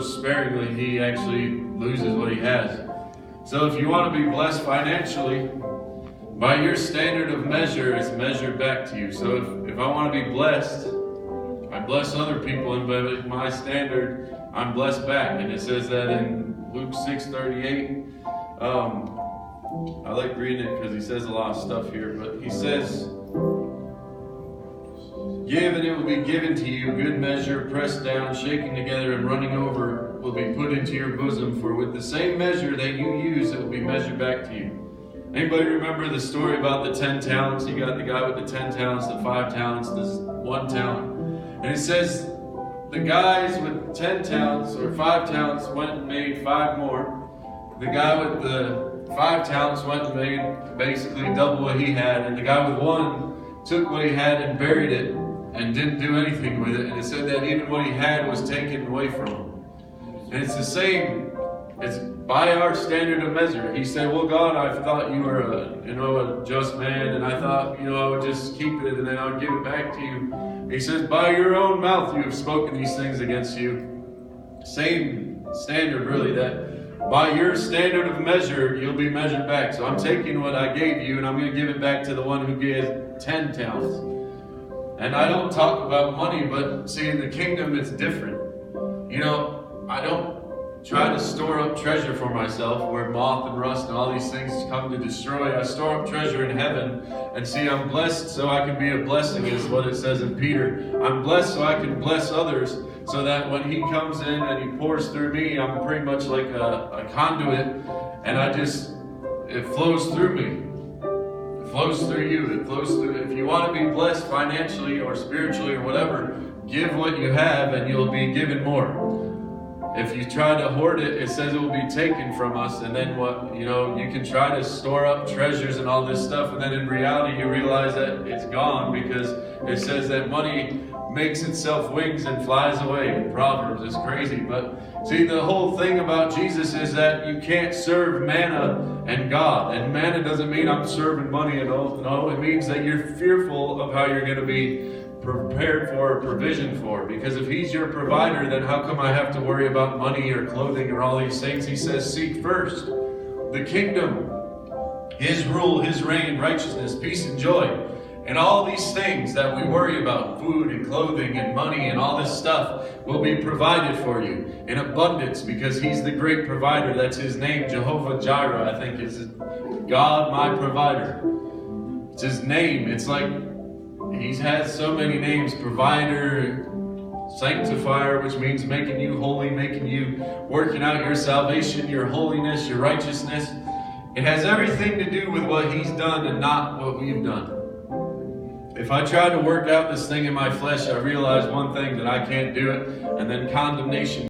sparingly, he actually loses what he has. So if you want to be blessed financially, by your standard of measure, it's measured back to you. So if I want to be blessed, I bless other people, and by my standard, I'm blessed back. And it says that in Luke 6:38. I like reading it because he says a lot of stuff here, but he says, "Give and it will be given to you, good measure, pressed down, shaken together, and running over will be put into your bosom. For with the same measure that you use, it will be measured back to you." Anybody remember the story about the 10 talents? You got the guy with the 10 talents, the 5 talents, this 1 talent. And it says the guys with 10 talents or 5 talents went and made 5 more. The guy with the 5 talents went and made basically double what he had. And the guy with 1 took what he had and buried it and didn't do anything with it. And it said that even what he had was taken away from him. And it's the same. It's by our standard of measure. He said, "Well, God, I thought you were a just man, and I thought, I would just keep it and then I would give it back to you." He says, "By your own mouth you have spoken these things against you." Same standard, really, that by your standard of measure, you'll be measured back. So I'm taking what I gave you and I'm going to give it back to the one who gave 10 talents. And I don't talk about money, but see, in the kingdom, it's different. I don't try to store up treasure for myself where moth and rust and all these things come to destroy. I store up treasure in heaven. And see, I'm blessed so I can be a blessing, is what it says in Peter. I'm blessed so I can bless others, so that when he comes in and he pours through me, I'm pretty much like a conduit, and it flows through me. It flows through you. It flows through. If you want to be blessed financially or spiritually or whatever, give what you have and you'll be given more. If you try to hoard it, it says it will be taken from us. And then you can try to store up treasures and all this stuff. And then in reality, you realize that it's gone, because it says that money makes itself wings and flies away in Proverbs. It's crazy. But see, the whole thing about Jesus is that you can't serve manna and God. And manna doesn't mean I'm serving money at all. No, it means that you're fearful of how you're going to be prepared for, or provision for. Because if he's your provider, then how come I have to worry about money or clothing or all these things? He says, seek first the kingdom, his rule, his reign, righteousness, peace, and joy. And all these things that we worry about, food and clothing and money and all this stuff, will be provided for you in abundance, because he's the great provider. That's his name, Jehovah Jireh, I think is God, my provider. It's his name. It's like he has so many names: provider, sanctifier, which means making you holy, making you, working out your salvation, your holiness, your righteousness. It has everything to do with what he's done and not what we've done. If I try to work out this thing in my flesh, I realize one thing, that I can't do it, and then condemnation